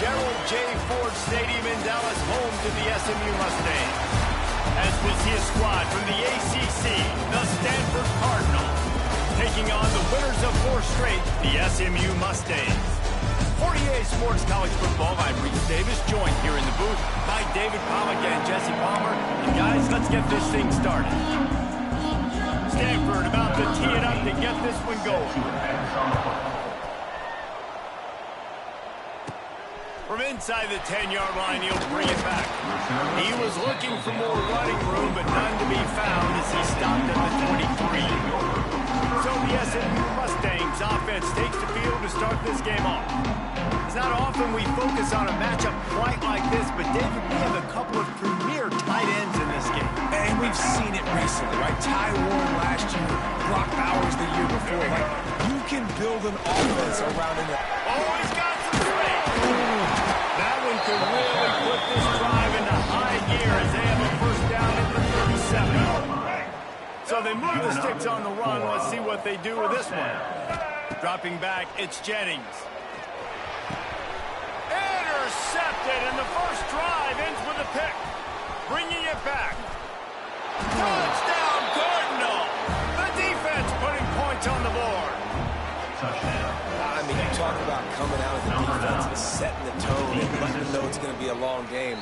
Gerald J. Ford Stadium in Dallas, home to the SMU Mustangs. As we'll see a squad from the ACC, the Stanford Cardinals, taking on the winners of 4 straight, the SMU Mustangs. For EA Sports College Football, I'm Reese Davis, joined here in the booth by David Pollack and Jesse Palmer. And guys, let's get this thing started. Stanford about to tee it up to get this one going. From inside the 10-yard line, he'll bring it back. He was looking for more running room, but none to be found as he stopped at the 23. So the SMU Mustangs offense takes the field to start this game off. It's not often we focus on a matchup quite like this, but David, we have a couple of premier tight ends in this game. And we've seen it recently, right? Ty Warren last year, Brock Bowers the year before. Like, you can build an offense around it. Oh, he's got some space. That one could really put this drive into high gear as they have a first down at the 37. So they move the sticks on the run. Let's see what they do with this one. Dropping back, it's Jennings. Intercepted, and the first drive ends with a pick. Bringing it back. Touchdown, Cardinal. The defense putting points on the board. Touchdown. I mean, you talk about coming out of the defense and setting the tone and letting them know it's going to be a long game.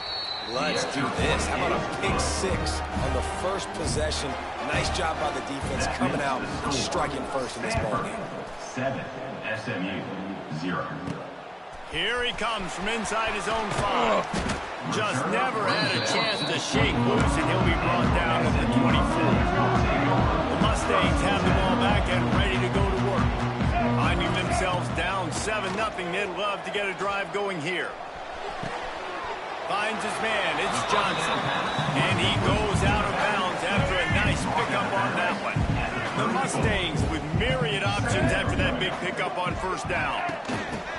Let's do this. How about a pick 6 on the first possession? Nice job by the defense coming out and striking first in this ballgame. 7, SMU, 0. Here he comes from inside his own 5. Just never had a chance to shake loose, and he'll be brought down at the 24. The Mustangs have the ball back and ready to go to work. Finding themselves down 7-0, they'd love to get a drive going here. Finds his man, it's Johnson. And he goes out of bounds after a nice pickup on that one. The Mustangs with myriad options after that big pickup on first down.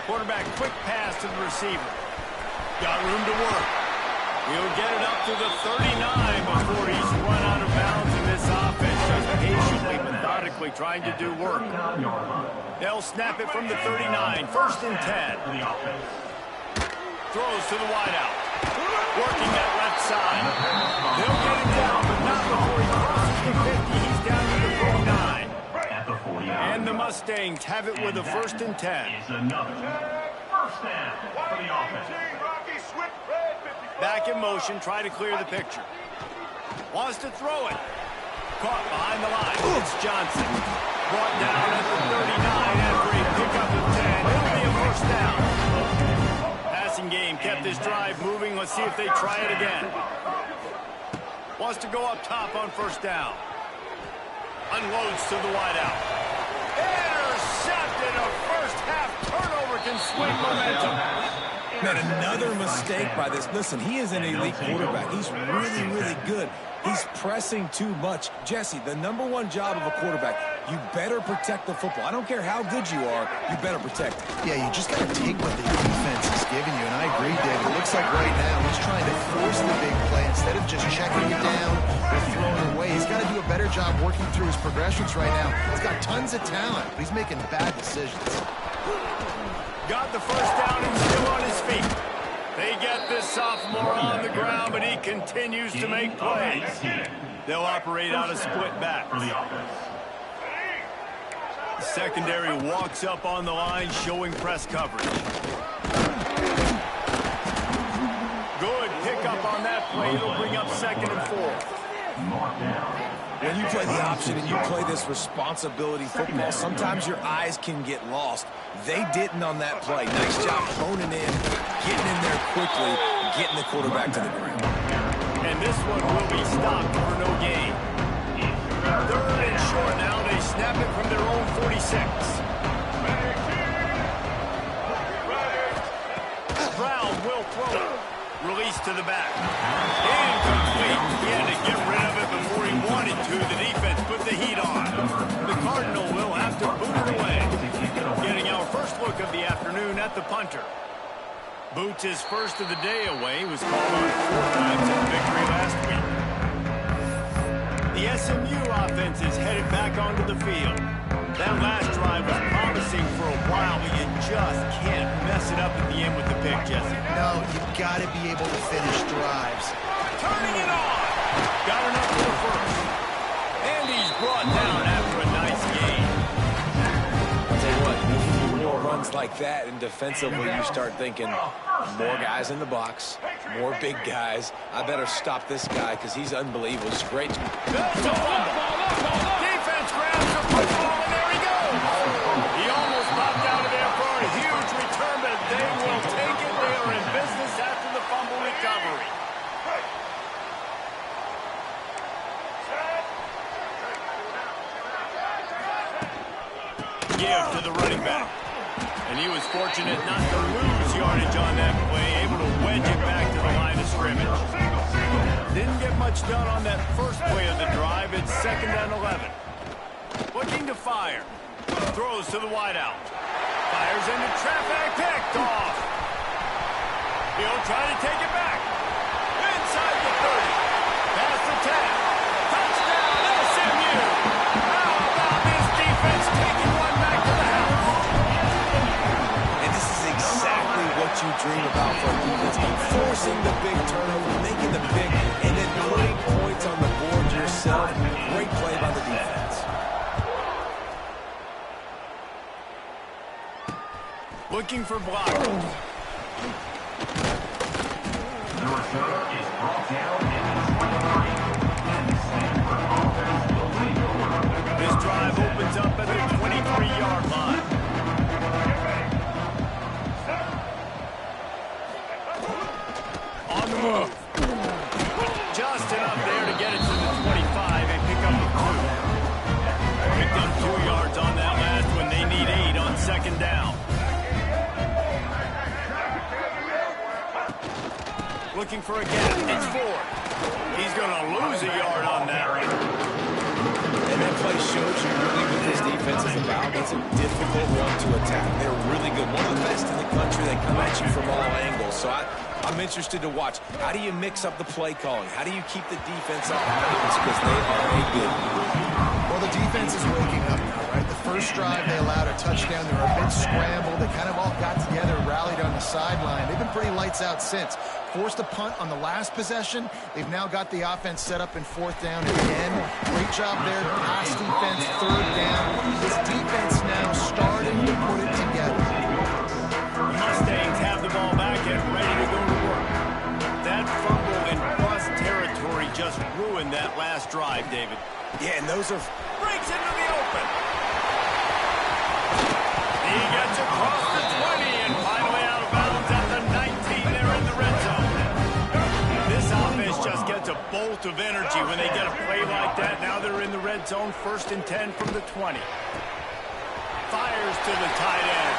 Quarterback quick pass to the receiver. Got room to work. He'll get it up to the 39 before he's run out of bounds in this offense. Just patiently, methodically trying to do work. They'll snap it from the 39. First and 10. Throws to the wideout. Working that left side. They'll get him down, but not before he crosses the 50. He's down to the 49. And the Mustangs have it with a first and 10. It's another first down for the offense. Back in motion, try to clear the picture. Wants to throw it. Caught behind the line. It's Johnson. Brought down at the 39 after a pickup of 10. It'll be a first down. Passing game kept this drive moving. Let's see if they try it again. Wants to go up top on first down. Unloads to the wideout. Intercepted. A first half turnover can swing momentum. Man, another mistake by this. Listen, he is an elite quarterback. He's really, really good. He's pressing too much. Jesse, the #1 job of a quarterback, you better protect the football. I don't care how good you are, you better protect it. Yeah, you just got to take what the defense is giving you, and I agree, David. It looks like right now he's trying to force the big play instead of just checking it down or throwing it away. He's got to do a better job working through his progressions right now. He's got tons of talent, but he's making bad decisions. Got the first down and still on his feet. They get this sophomore on the ground, but he continues to make plays. They'll operate out a split back. The secondary walks up on the line, showing press coverage. Good pickup on that play. It'll bring up 2nd and 4. When you play the option and you play this responsibility football, sometimes your eyes can get lost. They didn't on that play. Nice job honing in, getting in there quickly, getting the quarterback to the ground. And this one will be stopped for no gain. 3rd and short now. They snap it from their own 46. Brown will throw it. Release to the back. Incomplete. He had to get rid of it before he wanted to. The defense put the heat on. The Cardinal will have to boot it away. Getting our first look of the afternoon at the punter. Boots his first of the day away. Was called on 4 times in victory last week. The SMU offense is headed back onto the field. That last drive was promising for a while, but you just can't mess it up at the end with the pick, Jesse. No, you've got to be able to finish drives. Turning it on. Got enough for the first. And he's brought down after a nice gain. I'll tell you what, more runs like that, and defensively you start thinking, more guys in the box, more big guys. I better stop this guy because he's unbelievable. It's great. There's a fumble. Defense grabs the football, and there he goes. He almost popped out of there for a huge return, but they will take it. They are in business after the fumble recovery. Give to the running back. And he was fortunate not to lose yardage on that play, able to wedge it back to the line of scrimmage. Didn't get much done on that first play of the drive. It's 2nd and 11. Looking to fire. Throws to the wideout. Fires into traffic. Picked off. He'll try to take it back. Inside the 30. Past the 10. Touchdown, SMU. How about this defense taking one back to the house? And this is exactly what you dream about for a defense. Forcing the big turnover, making the pick, and then putting points on the board yourself. Great play by the defense. Looking for blockers. Your third is brought down in the 23. This drive opens up at the 23-yard line. On the move. Just enough there to get it to the 25 and pick up the 2. Picked up 2 yards on that last one. They need 8 on 2nd down. Looking for a gap. It's 4. He's going to lose a yard on that one. And that play shows you really what this defense is about. It's a difficult one to attack. They're really good. One of the best in the country. They come at you from all angles. So I'm interested to watch. How do you mix up the play calling? How do you keep the defense up balance? Because they are a good. Well, the defense is waking up now, right? The first drive, they allowed a touchdown. They were a bit scrambled. They kind of all got together, rallied on the sideline. They've been pretty lights out since. Forced a punt on the last possession. They've now got the offense set up in 4th down again. Great job there. Pass defense, 3rd down. This defense now starting to put it together. The Mustangs have the ball back and ready to go to work. That fumble in bust territory just ruined that last drive, David. Yeah, and those are... Breaks into the open. He gets across the 20 and finally out of bounds at the 19 there in the red zone. This offense just gets a bolt of energy when they get a play like that. Now they're in the red zone, 1st and 10 from the 20. Fires to the tight end.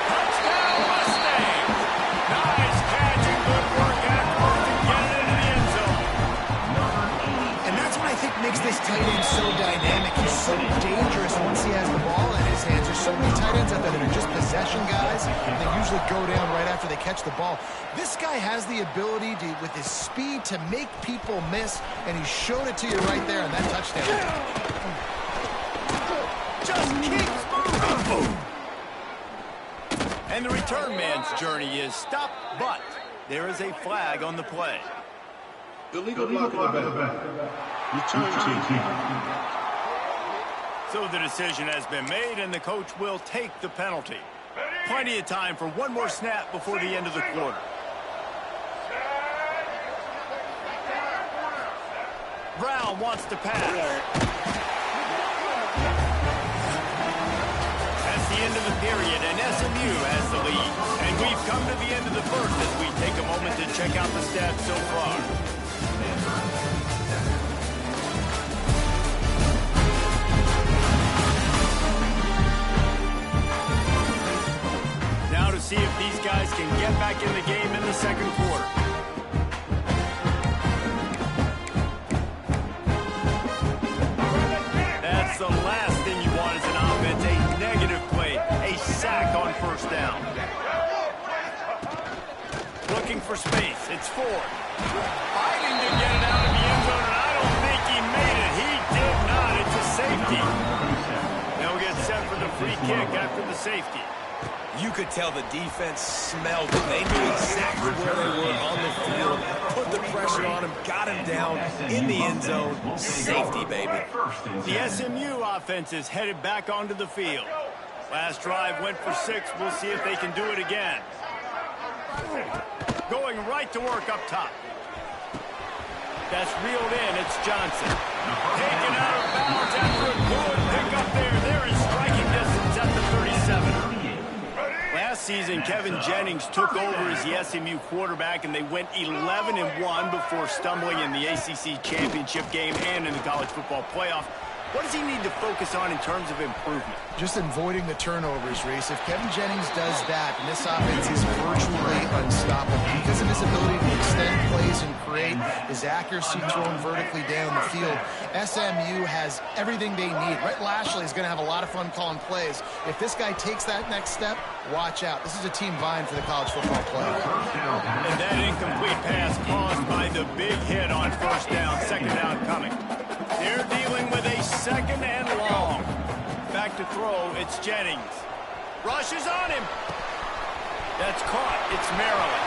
Touchdown, Mustangs! Nice catch and good work afterwards to get it into the end zone. And that's what I think makes this tight end so dynamic. He's so dangerous once he has the ball in his hands. There's so many tight ends out there that are just possession guys. They usually go down right after they catch the ball. This guy has the ability to, with his speed, to make people miss, and he showed it to you right there on that touchdown. Just keeps moving. And the return man's journey is stopped, but there is a flag on the play. Illegal block in the back. Return team. So the decision has been made, and the coach will take the penalty. Plenty of time for one more snap before the end of the quarter. Brown wants to pass. That's the end of the period, and SMU has the lead. And we've come to the end of the first as we take a moment to check out the stats so far. Now to see if these guys can get back in the game in the 2nd quarter. That's the last thing you want as an offense, a negative play, a sack on 1st down. Looking for space, it's Ford. Fighting to get it out of the end zone, and I don't think he made it. He did not, it's a safety. Now we get 7 kick after the safety. You could tell the defense smelled it. They knew exactly where they were on the field, put the pressure on him, got him down in the end zone. Safety, baby. The SMU offense is headed back onto the field. Last drive went for 6. We'll see if they can do it again. Going right to work up top. That's reeled in. It's Johnson. Taken out of bounds after a good pickup there. They're in striking distance at the 37. Last season, Kevin Jennings took over as the SMU quarterback, and they went 11-1 before stumbling in the ACC championship game and in the college football playoff. What does he need to focus on in terms of improvement? Just avoiding the turnovers, Reese. If Kevin Jennings does that, and this offense is virtually unstoppable because of his ability to extend plays and create his accuracy thrown vertically down the field. SMU has everything they need. Rhett Lashley is going to have a lot of fun calling plays. If this guy takes that next step, watch out. This is a team vying for the college football playoff. And that incomplete pass caused by the big hit on first down. Second down coming. They're dealing with a second and long. Back to throw, it's Jennings. Rushes on him. That's caught. It's Maryland.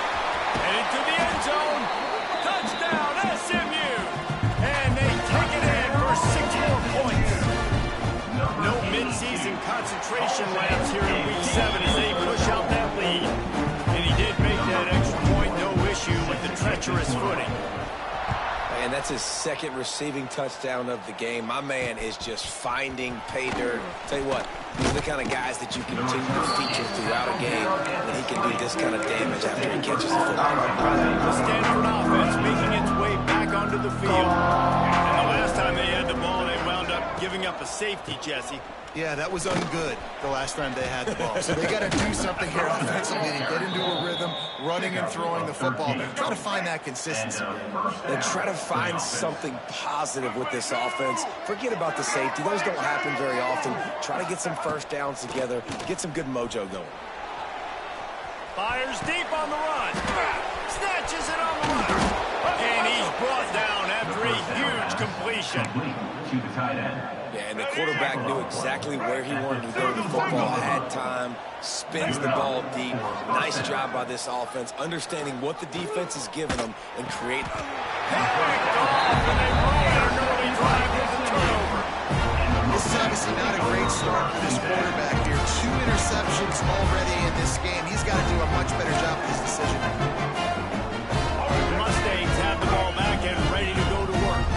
Headed to the end zone. Touchdown, SMU. And they take it in for 6 more points. No midseason concentration laps here in Week 7 as they push out that lead. And he did make that extra point, no issue with the treacherous footing. And that's his second receiving touchdown of the game. My man is just finding pay dirt. Tell you what, these are the kind of guys that you continue to feature throughout a game, and he can do this kind of damage after he catches the football. The Stanford offense making its way back onto the field. And the last time they had the ball, they wound up giving up a safety, Jesse. Yeah, that was ungood the last time they had the ball. So they got to do something here offensively to get into a rhythm, running and throwing the football. Try to find that consistency. And try to find something positive with this offense. Forget about the safety. Those don't happen very often. Try to get some first downs together, get some good mojo going. Fires deep on the run. Snatches it on the run. And he's brought down after a huge completion. To the tight end. Yeah, and the quarterback knew exactly where he wanted to go with the football, had time, spins the ball deep. Nice job by this offense, understanding what the defense is giving them and create. This is obviously not a great start for this quarterback here. 2 interceptions already in this game. He's got to do a much better job with his decision. The Mustangs have the ball back and ready to go to work.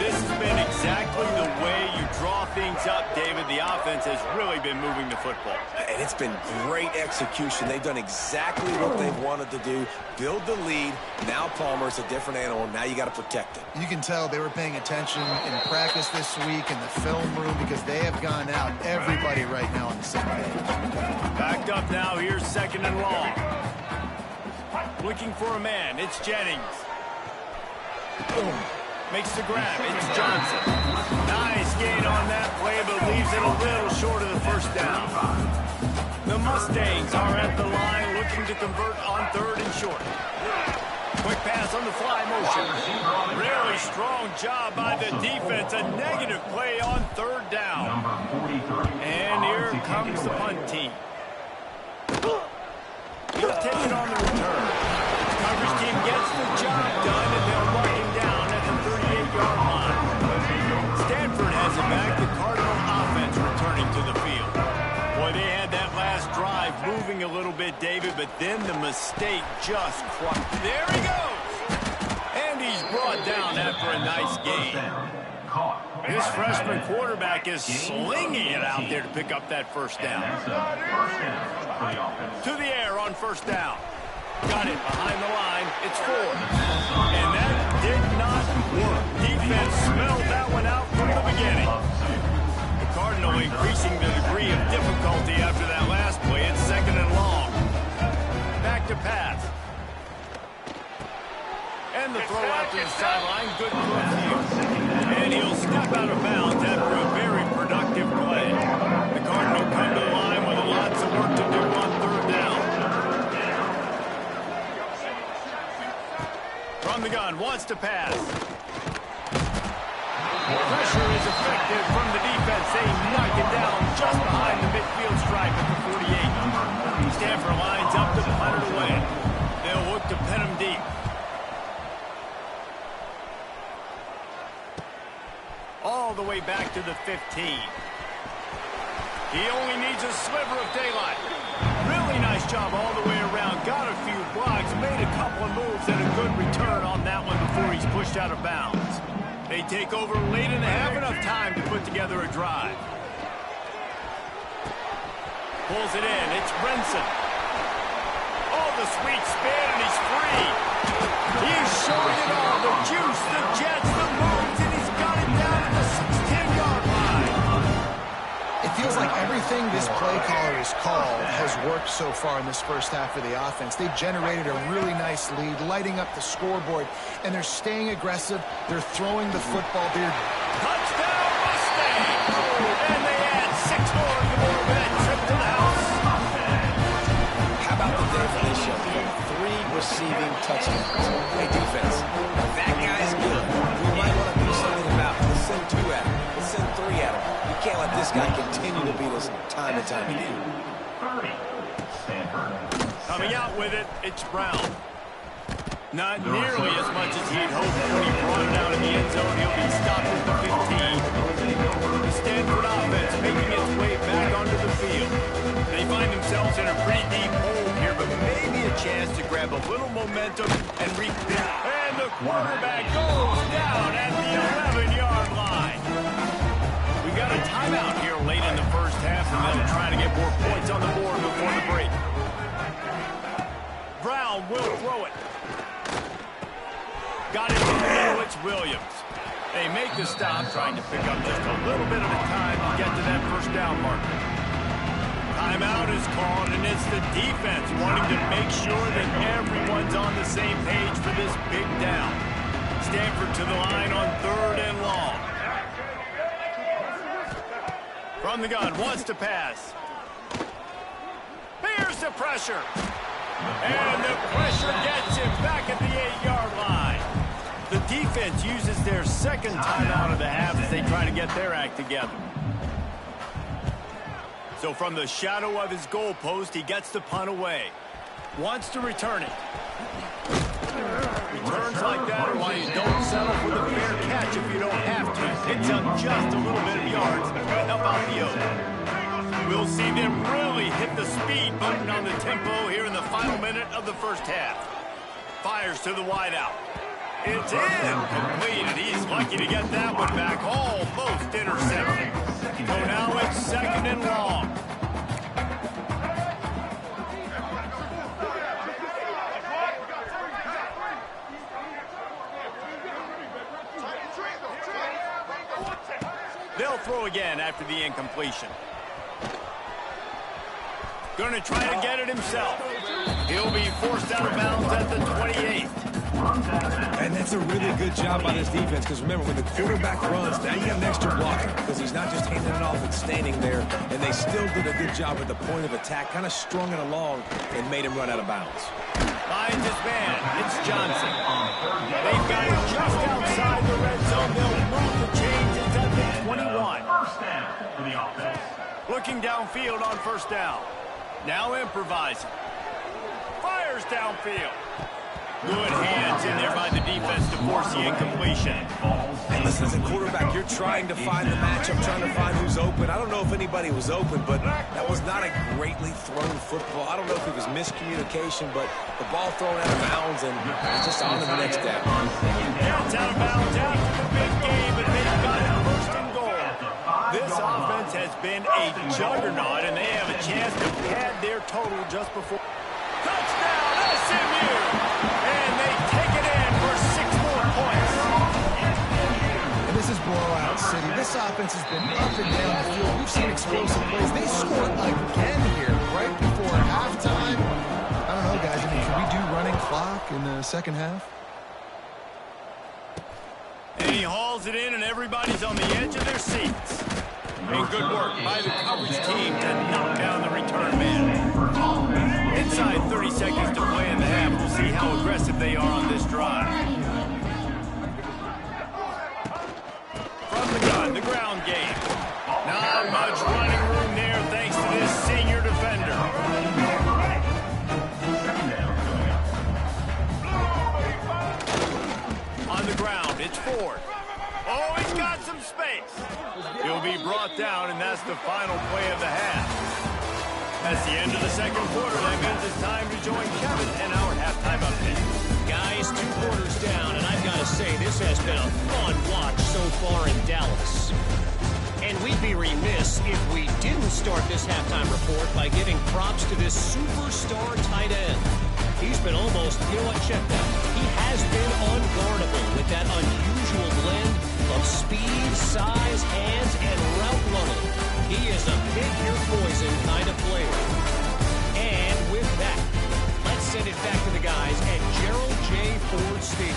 This has been exactly the way you draw things up, David. The offense has really been moving the football. And it's been great execution. They've done exactly what they've wanted to do. Build the lead. Now Palmer's a different animal. Now you got to protect it. You can tell they were paying attention in practice this week in the film room because they have gone out, everybody right now on the same page. Backed up now. Here's second and long. Looking for a man. It's Jennings. Boom. Makes the grab. It's Johnson. Nice gain on that play, but leaves it a little short of the first down. The Mustangs are at the line looking to convert on 3rd and short. Quick pass on the fly motion. Really strong job by the defense. A negative play on 3rd down. And here comes the punt team. He'll take it on the return. Coverage team gets the job done, and they'll mark him down at the 38-yard line. Stanford has it back. The Cardinal offense returning to the field. Boy, they had that last drive moving a little bit, David, but then the mistake just crushed. There he goes! And he's brought down after a nice gain. This freshman quarterback is slinging it out there to pick up that first down. To the air on first down. Got it behind the line. It's 4. And that did not work. Defense smelled that one out from the beginning. The Cardinal increasing the degree of difficulty after that last play. It's second and long. Back to pass. And the throw out to the sideline. Good throw here. And he'll step out of bounds after a very productive play. The Cardinal come to the line with lots of work to do on 3rd down. From the gun, wants to pass. Pressure is effective from the defense. They knock it down just behind the midfield the way back to the 15. He only needs a sliver of daylight. Really nice job all the way around. Got a few blocks, made a couple of moves, and a good return on that one before he's pushed out of bounds. They take over late and have enough time to put together a drive. Pulls it in. It's Brinson. Oh, the sweet spin, and he's free. He's showing it all. The juice, the jets, the moves, and he's got it down at the 16-yard line. It feels like everything this play caller has called has worked so far in this first half of the offense. They've generated a really nice lead, lighting up the scoreboard, and they're staying aggressive. They're throwing the football. Touchdown, Mustangs! And they add 6 more to the board with that trip to the house. How about the definition of 3 receiving touchdowns? Hey, defense, that guy's good. We might want to do something about it. Let's send 2 at him. Let's send 3 at him. We can't let this guy continue to beat us time and time again. 30. Stanford. Coming out with it, it's Brown. Not nearly as much as he'd hoped when he brought it out in the end zone. He'll be stopped at the 15. The Stanford offense making its way back onto the field. They find themselves in a pretty deep hole here, but maybe a chance to grab a little momentum and rebuild. And the quarterback goes down at the 11-yard line. We got a timeout here late in the first half, and they'll try to get more points on the board before the break. Brown will throw it. Got it in the middle, it's Williams. They make the stop, trying to pick up just a little bit of time to get to that first down marker. Timeout is called, and it's the defense wanting to make sure that everyone's on the same page for this big down. Stanford to the line on 3rd and long. From the gun, wants to pass. Here's the pressure. And the pressure gets him back at the 8-yard line. The defense uses their second timeout of the half as they try to get their act together. So from the shadow of his goal post, he gets the punt away. Wants to return it. Returns like that are why you don't settle for the fair catch if you don't have to. Picks up just a little bit of yards to help out the O's. We'll see them really hit the speed button on the tempo here in the final minute of the first half. Fires to the wideout. It's incomplete, and he's lucky to get that one back. Almost intercepted. So now it's 2nd and long. They'll throw again after the incompletion. Going to try to get it himself. He'll be forced out of bounds at the 28th. And that's a really good job by this defense, because remember, when the quarterback runs, now you got an extra blocker, because he's not just handing it off and standing there, and they still did a good job at the point of attack, kind of strung it along and made him run out of bounds. Finds his man. It's Johnson. They've got it just outside the red zone. They'll move the chains. It's at the 21. First down for the offense. Looking downfield on 1st down. Now improvising. Fires downfield. Good hands in there by the defense to force the incompletion. And listen, as a quarterback, you're trying to find the matchup, trying to find who's open. I don't know if anybody was open, but that was not a greatly thrown football. I don't know if it was miscommunication, but the ball thrown out of bounds and just on to the next down. Yeah, it's out of bounds after the big game, but they've got it 1st and goal. This offense has been a juggernaut, and they have a chance to pad their total just before. Touchdown, SMU! And they take it in for 6 more points. And this is blowout city. This offense has been up and down the field. We've seen explosive plays. They scored again here right before halftime. I don't know, guys. I mean, can we do running clock in the second half? And he hauls it in, and everybody's on the edge of their seats. And good work by the coverage team to knock down the return man. Inside 30 seconds to play in the half. We'll see how aggressive they are on this drive. From the gun, the ground game. Not much running room there thanks to this senior defender. On the ground, it's Ford. Oh, he's got some space. He'll be brought down, and that's the final play of the half. That's the end of the second quarter. That means it's time to join Kevin in our halftime update. Guys, 2 quarters down, and I've got to say, this has been a fun watch so far in Dallas. And we'd be remiss if we didn't start this halftime report by giving props to this superstar tight end. He's been almost, you know what, check that. He has been unguardable with that unusual blend of speed, size, hands, and route running. He is a pick-your-poison kind of player. And with that, let's send it back to the guys at Gerald J. Ford Stadium.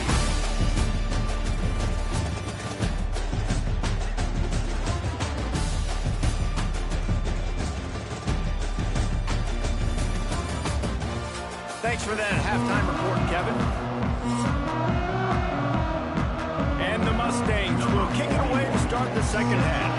Thanks for that halftime report, Kevin. And the Mustangs will kick it away to start the second half.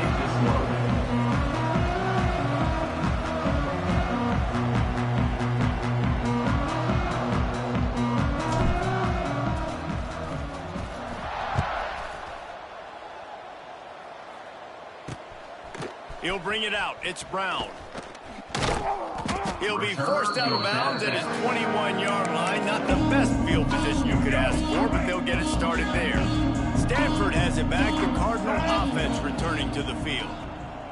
He'll bring it out. It's Brown. He'll be forced out of bounds at his 21-yard line. Not the best field position you could ask for, but they'll get it started there. Stanford has it back. The Cardinal offense returning to the field.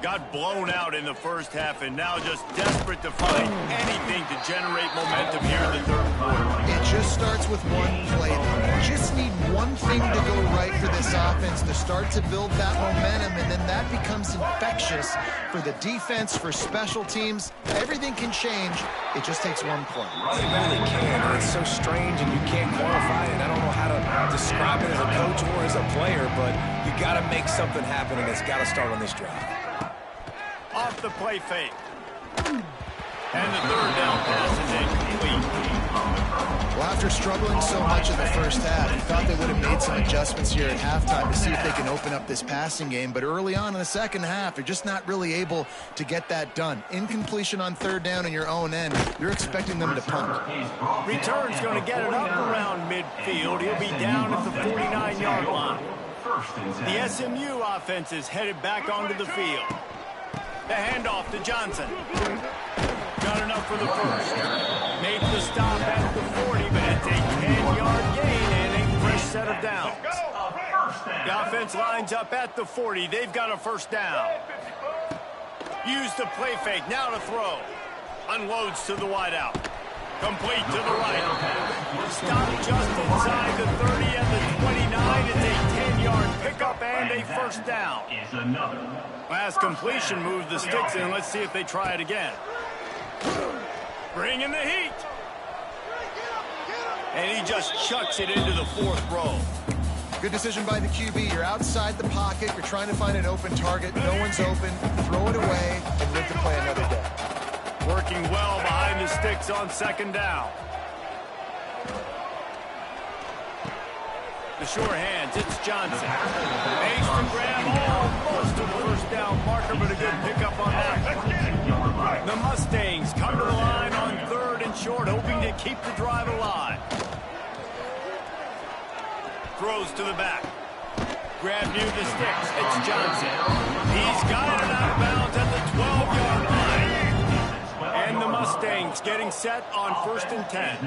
Got blown out in the first half and now just desperate to find anything to generate momentum here in the third quarter. It just starts with one play. Just need one thing to go right for this offense to start to build that momentum, and then that becomes infectious for the defense, for special teams. Everything can change. It just takes one play. It really can. It's so strange, and you can't qualify it. I don't know how to describe it as a coach or as a player, but you got to make something happen, and it's got to start on this drive. Off the play fake. And the third down pass is incomplete. Well, after struggling so much in the first half, you thought they would have made some adjustments here at halftime to see if they can open up this passing game. But early on in the second half, they're just not really able to get that done. Incompletion on third down in your own end, you're expecting them to punt. Return's going to get it up around midfield. He'll be down at the 49-yard line. The SMU offense is headed back onto the field. The handoff to Johnson. Got enough for the first. Made the stop at the 40, but it's a 10-yard gain and a fresh set of downs. The offense lines up at the 40. They've got a first down. Use the play fake. Now to throw. Unloads to the wideout. Complete to the right. Stop just inside the 30 and the 29. It's a 10-yard pickup and a first down. Last completion moved the sticks in. Let's see if they try it again. Bring in the heat. And he just chucks it into the fourth row. Good decision by the QB. You're outside the pocket. You're trying to find an open target. No one's open. Throw it away and live to play another day. Working well behind the sticks on second down. The sure hands, it's Johnson. Ace to grab almost to the first down marker, but a good pickup on that one. The Mustangs come to the line on third and short, hoping to keep the drive alive. Throws to the back. Grab near the sticks, it's Johnson. He's got it out of bounds at the 12-yard line. And the Mustangs getting set on first and 10.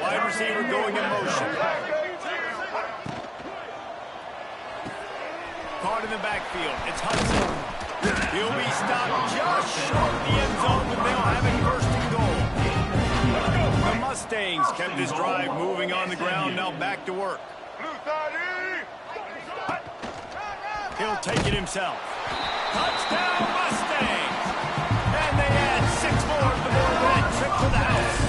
Wide receiver going in motion. Caught in the backfield. It's Hudson. He'll be stopped just short of the end zone, but they'll have it first and goal. The Mustangs kept this drive moving on the ground. Now back to work. He'll take it himself. Touchdown, Mustangs! And they add 6 more to the board with that trip to the house.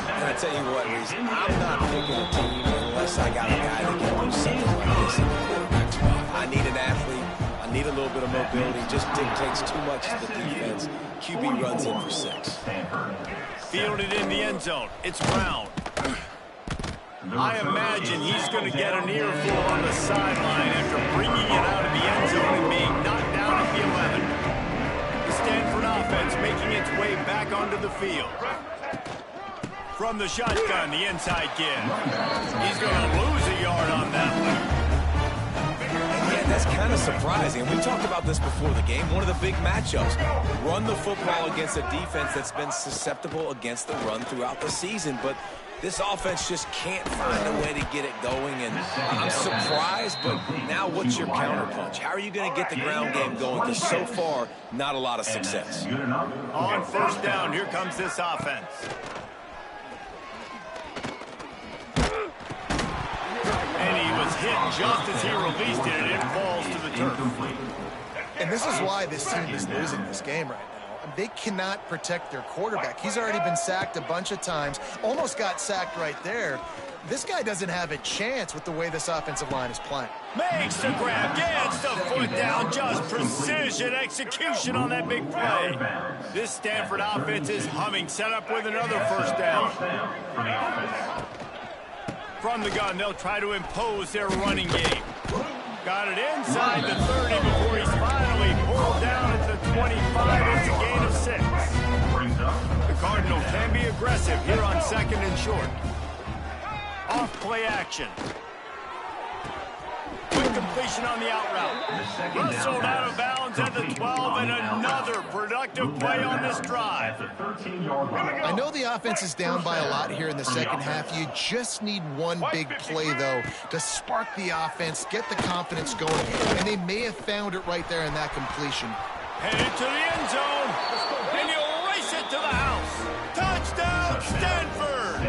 And I tell you what, Reese, I'm not picking a team unless I got a guy that can do something like this in the quarterback spot. I need an athlete. I need a little bit of mobility. Just dictates too much to the defense. QB runs in for 6. Fielded in the end zone. It's Brown. I imagine he's going to get an earful on the sideline after bringing it out of the end zone and being knocked down at the 11. The Stanford offense making its way back onto the field. From the shotgun, the inside kid. He's going to lose a yard on that one. And That's kind of surprising. We talked about this before the game. One of the big matchups. Run the football against a defense that's been susceptible against the run throughout the season. But this offense just can't find a way to get it going. And I'm surprised, but now what's your counterpunch? How are you going to get the ground game going? Because so far, not a lot of success. On first down, here comes this offense. And he was hit just as he released it, and it falls to the turf. And this is why this team is losing this game right now. They cannot protect their quarterback. He's already been sacked a bunch of times, almost got sacked right there. This guy doesn't have a chance with the way this offensive line is playing. Makes the grab, gets the foot down, just precision execution on that big play. This Stanford offense is humming, set up with another first down. From the gun, they'll try to impose their running game. Got it inside the 30 before he's finally pulled down at the 25. It's a gain of 6. The Cardinals can be aggressive here on second and short. Off play action. Quick completion on the out route. Rustled out of bounds at the 12, and another productive play on this drive. I know the offense is down by a lot here in the second half. You just need one big play, though, to spark the offense, get the confidence going, and they may have found it right there in that completion. Headed to the end zone, and you'll race it to the house. Touchdown, Stanford!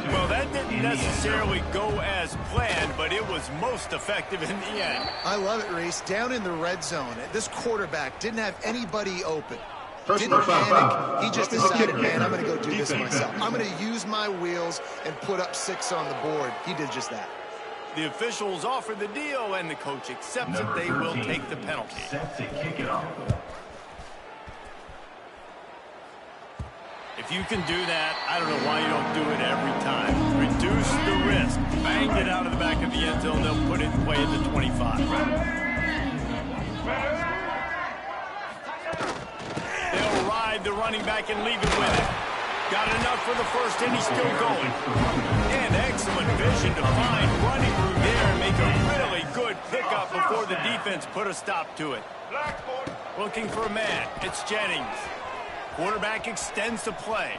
Well, that didn't necessarily go as planned, but it was most effective in the end. I love it, Reese. Down in the red zone, this quarterback didn't have anybody open. Didn't panic. He just decided, man, I'm going to go do this myself. I'm going to use my wheels and put up 6 on the board. He did just that. The officials offer the deal, and the coach accepts it. They will take the penalty. Set to kick it off. If you can do that, I don't know why you don't do it every time. Reduce the risk. Banged it out of the back of the end zone. They'll put it in play at the 25. They'll ride the running back and leave it with it. Got enough for the first, and he's still going. And excellent vision to find running room there and make a really good pickup before the defense put a stop to it. Looking for a man. It's Jennings. Quarterback extends the play.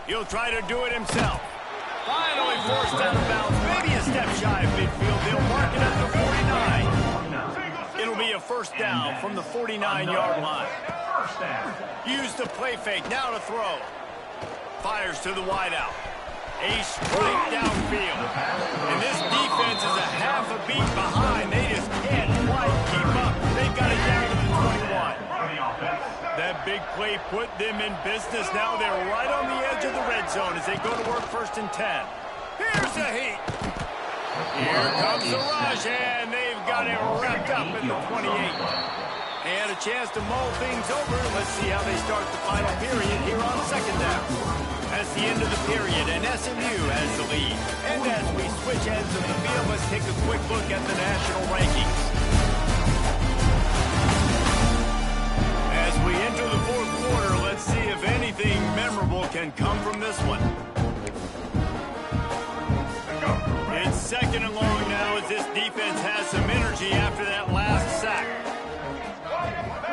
He'll try to do it himself. Finally forced out of bounds. Maybe a step shy of midfield. They'll mark it at the 49. It'll be a first down from the 49-yard line. Use the play fake. Now to throw. Fires to the wideout. A straight downfield. And this defense is a half a beat behind. They just can't quite keep up. They've got it down to the 21. That big play put them in business. Now they're right on the edge of the red zone as they go to work first and 10. Here's the heat. Here comes the rush, and they've got it wrapped up at the 28. And a chance to mull things over. Let's see how they start the final period here on second down. That's the end of the period, and SMU has the lead. And as we switch ends of the field, let's take a quick look at the national rankings. As we enter the fourth quarter, let's see if anything memorable can come from this one. It's second and long now as this defense has some energy after that last sack.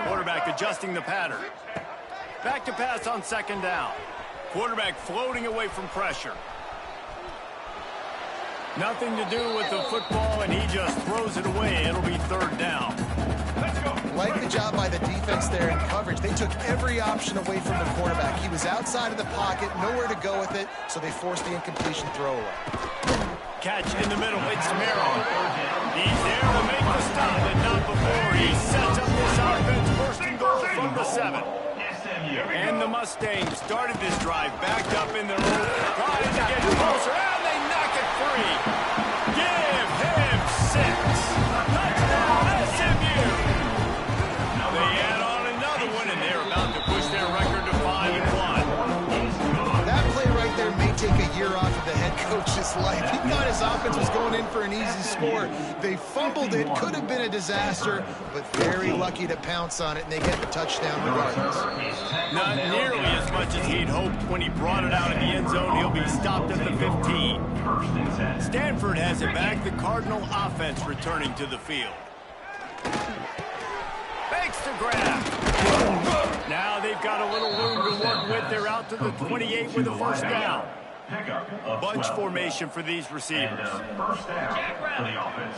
Quarterback adjusting the pattern. Back to pass on second down. Quarterback floating away from pressure. Nothing to do with the football, and he just throws it away. It'll be third down. Like the job by the defense there in coverage. They took every option away from the quarterback. He was outside of the pocket, nowhere to go with it, so they forced the incompletion throwaway. Catch in the middle. It's Merrill. He's there to make the stop, and not before. He sets up this offense first and goal from the 7. And the Mustangs started this drive backed up in their own, trying to get closer, and they knock it free. Give him 6. Touchdown, SMU. They add on another one, and they're about to push their record to 5-1. That play right there may take a year off of the head coach's life. He thought his offense was going in for an easy score. They fumbled it, could have been a disaster, but very lucky to pounce on it, and they get the touchdown regardless. Not nearly as much as he'd hoped when he brought it out in the end zone. He'll be stopped at the 15. first and 10. Stanford has it back. The Cardinal offense returning to the field. Fakes the grab. Now they've got a little room to work with. They're out to the 28 with a first down. Bunch formation for these receivers. And first down for the offense.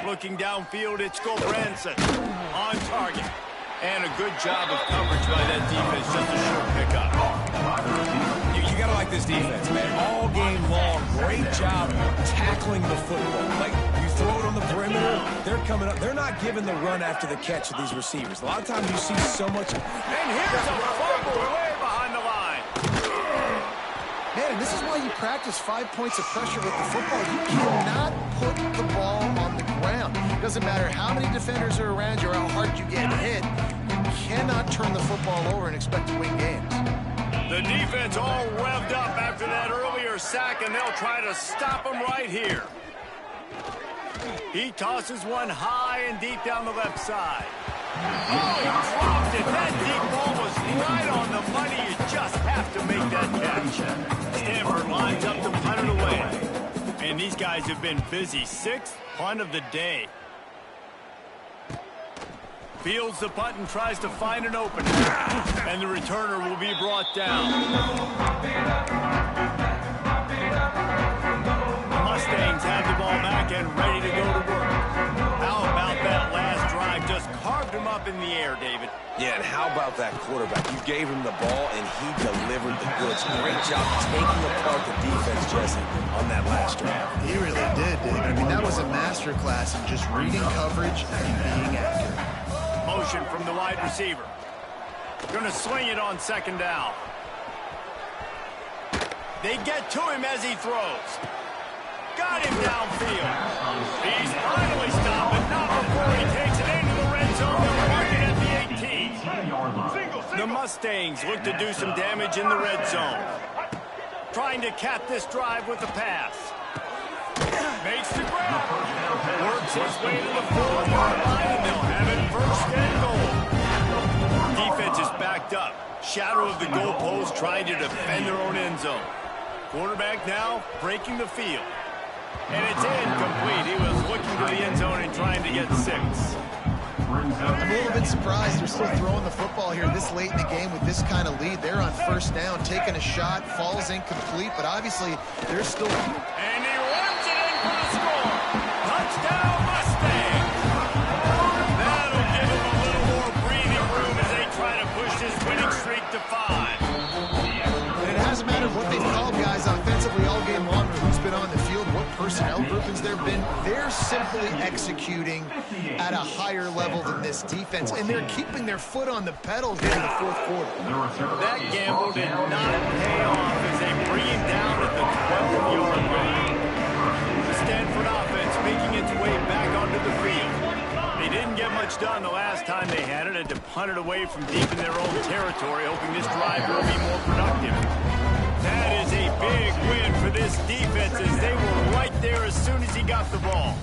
Looking downfield, it's Gulbranson on target. And a good job of coverage by that defense. Just a short pickup. You got to like this defense, man. All game long, great job tackling the football. Like, you throw it on the perimeter, they're coming up. They're not giving the run after the catch of these receivers. A lot of times you see so much. And here's a fumble way behind the line. Man, and this is why you practice 5 points of pressure with the football. You cannot put the ball on the ground. Doesn't matter how many defenders are around you or how hard you get hit. You cannot turn the football over and expect to win games. The defense all revved up after that earlier sack, and they'll try to stop him right here. He tosses one high and deep down the left side. Oh, he dropped it. That deep ball was right on the money. You just have to make that catch. Stanford lines up to punt it away. And these guys have been busy. Sixth punt of the day. Fields the punt and tries to find an opening. And the returner will be brought down. The Mustangs have the ball back and ready to go to work. How about that last drive? Just carved him up in the air, David. Yeah, and how about that quarterback? You gave him the ball, and he delivered the goods. Great job taking apart the defense, Jesse, on that last drive. He really did, David. I mean, that was a masterclass in just reading coverage and being accurate. Motion from the wide receiver. Going to swing it on second down. They get to him as he throws. Got him downfield. He's finally stopped, but not before he takes it into the red zone. They'll mark it at the 18. The Mustangs look to do some damage in the red zone. Trying to cap this drive with a pass. Makes the grab. Works his way to the 4-yard line, and they'll have it first and goal. Defense is backed up. Shadow of the goalpost trying to defend their own end zone. Quarterback now breaking the field. And it's incomplete. He was looking to the end zone and trying to get 6. I'm a little bit surprised they're still throwing the football here this late in the game with this kind of lead. They're on first down, taking a shot, falls incomplete, but obviously they're still... And he runs it in for the score. Touchdown, Mustangs. That'll give him a little more breathing room as they try to push this winning streak to 5. And it hasn't mattered what they've called, guys, offensively all game long, or who's been on the field, what personnel groupings there have been. They're simply executing at a higher level than this defense, and they're keeping their foot on the pedal here in the fourth quarter. That gamble did not pay off as they bring him down at the 12-yard line. The Stanford offense making its way back onto the field. They didn't get much done the last time they had it, and to punt it away from deep in their own territory, hoping this drive will be more productive. That is a big win for this defense as they were right there as soon as he got the ball.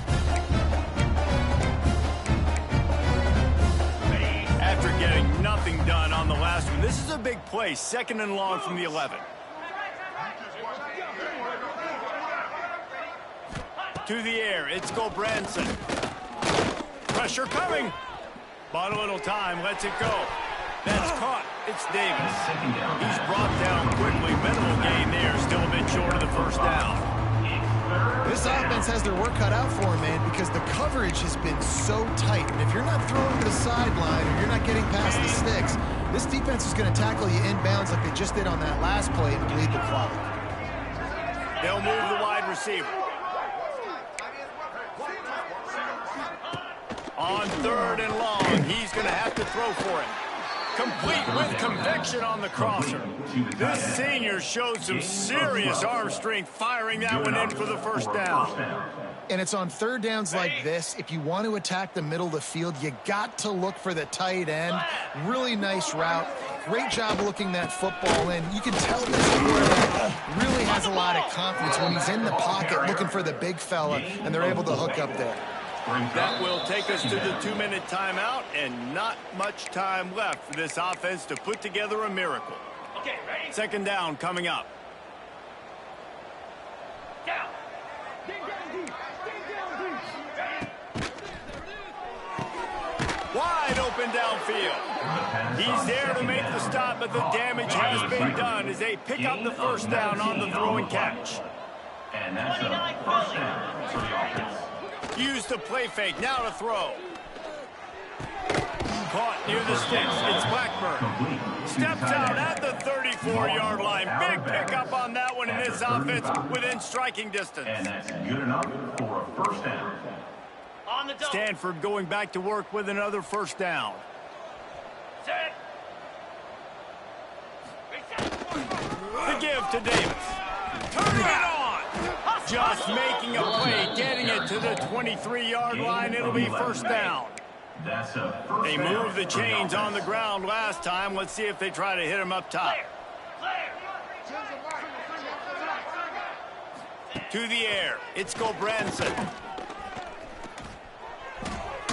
After getting nothing done on the last one, this is a big play, 2nd and long from the 11. To the air, it's Gulbranson. Pressure coming. Bought a little time, lets it go. That's caught. It's Davis. He's brought down quickly. Minimal gain there, still a bit short of the first down. This offense has their work cut out for them, man, because the coverage has been so tight. And if you're not throwing to the sideline or you're not getting past the sticks, this defense is going to tackle you inbounds like they just did on that last play and bleed the clock. They'll move the wide receiver. On 3rd and long, he's going to have to throw for it. Complete with conviction on the crosser. This senior showed some serious arm strength firing that one in for the first down. And it's on 3rd downs like this. If you want to attack the middle of the field, you got to look for the tight end. Really nice route. Great job looking that football in. You can tell this quarterback really has a lot of confidence when he's in the pocket looking for the big fella, and they're able to hook up there. That will take us to the 2-minute timeout, and not much time left for this offense to put together a miracle. 2nd down coming up. Wide open downfield. He's there to make the stop, but the damage has been done as they pick up the first down on the throw and catch. And that's a first down for the offense. Use the play fake, now to throw. Caught near the sticks, it's Blackburn. Steps out at the 34-yard line. Big pickup on that one in this offense within striking distance. And that's good enough for a first down. Stanford going back to work with another first down. The give to Davis. Turn it on! Just making a play, getting it to the 23-yard line. It'll be first down. That's a first They down moved the for chains on the offense. ground last time. Let's see if they try to hit him up top. To the air. It's Gulbranson.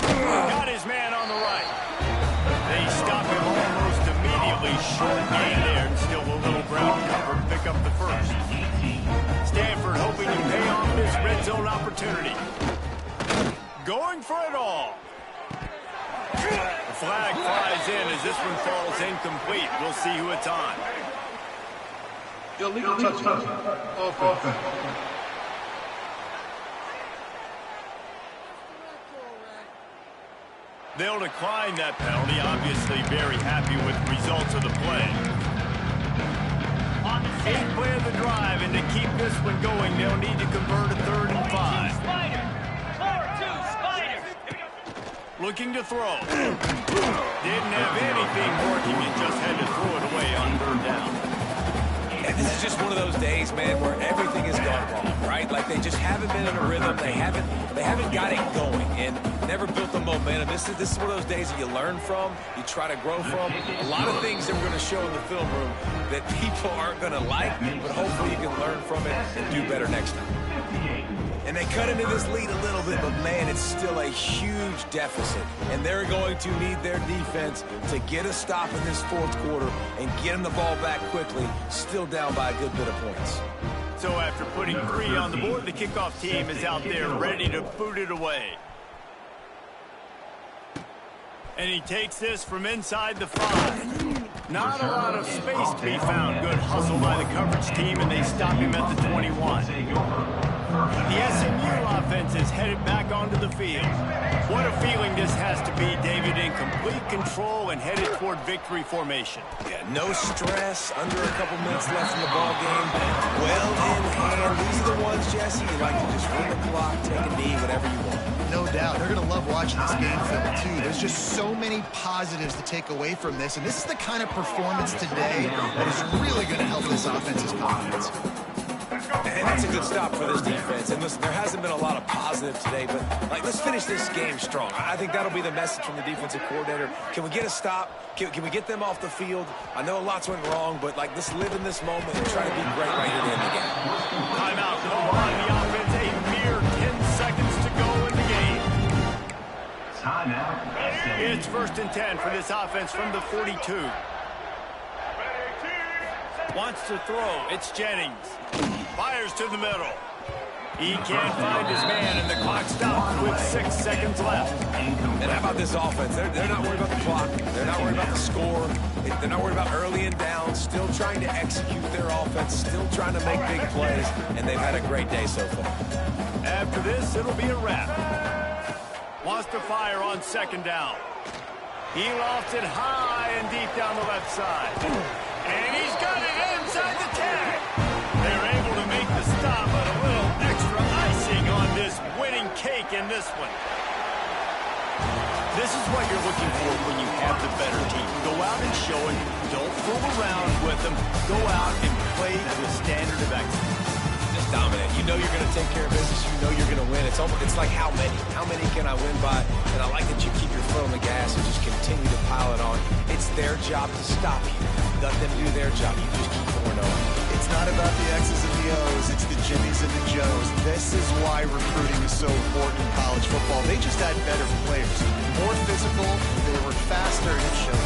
Got his man on the right. They stop him almost immediately. Short gain there, and still a little ground cover to pick up the first. Stanford hoping to pay off this red zone opportunity. Going for it all. The flag flies in as this one falls incomplete. We'll see who it's on. Illegal touchdown. Offense. They'll decline that penalty, obviously very happy with the results of the play. Big play of the drive, and to keep this one going, they'll need to convert a 3rd and 5. Looking to throw. Didn't have anything working, and just had to throw it away on 3rd down. And this is just one of those days, man, where everything has gone wrong, right? Like they just haven't been in a rhythm. They haven't got it going and never built the momentum. This is one of those days that you learn from, you try to grow from. A lot of things that we're going to show in the film room that people aren't going to like, but hopefully you can learn from it and do better next time. And they cut into this lead a little bit, but man, it's still a huge deficit. And they're going to need their defense to get a stop in this 4th quarter and get them the ball back quickly, still down by a good bit of points. So after putting 3 on the board, the kickoff team is out there ready to boot it away. And he takes this from inside the 5. Not a lot of space to be found. Good hustle by the coverage team, and they stop him at the 21. The SMU offense is headed back onto the field. What a feeling this has to be, David, in complete control and headed toward victory formation. Yeah, no stress, under a couple minutes left in the ball game. Well in hand. These are the ones, Jesse, you like to just run the clock, take a knee, whatever you want. No doubt. They're going to love watching this game film, too. There's just so many positives to take away from this, and this is the kind of performance today that is really going to help this offense's confidence. And that's a good stop for this defense. And listen, there hasn't been a lot of positive today, but like, let's finish this game strong. I think that'll be the message from the defensive coordinator. Can we get a stop? Can we get them off the field? I know lots went wrong, but like, let's live in this moment and try to be great right here at the end of the game. Timeout call on the offense. A mere 10 seconds to go in the game. Timeout. It's 1st and 10 for this offense from the 42. Wants to throw. It's Jennings. Fires to the middle. He can't find his man, and the clock stops with 6 seconds left. And how about this offense? They're not worried about the clock. They're not worried about the score. They're not worried about early and down. Still trying to execute their offense. Still trying to make big plays. And they've had a great day so far. After this, it'll be a wrap. Wants to fire on 2nd down. He lofts it high and deep down the left side. And he's got it inside the 10. They're able to make the stop, but a little extra icing on this winning cake in this one. This is what you're looking for when you have the better team. Go out and show it. Don't fool around with them. Go out and play to the standard of excellence. Just dominate. You know you're going to take care of business. You know you're going to win. It's like how many? How many can I win by? And I like that you keep your foot on the gas and just continue to pile it on. It's their job to stop you. Let them do their job. You just keep pouring on. It's not about the X's and the O's. It's the Jimmies and the Joes. This is why recruiting is so important in college football. They just had better players. More physical. They were faster, and it showed.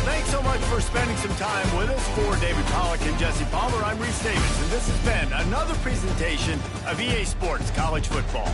Thanks so much much for spending some time with us. For David Pollack and Jesse Palmer, I'm Reese Davis, and this has been another presentation of EA Sports College Football.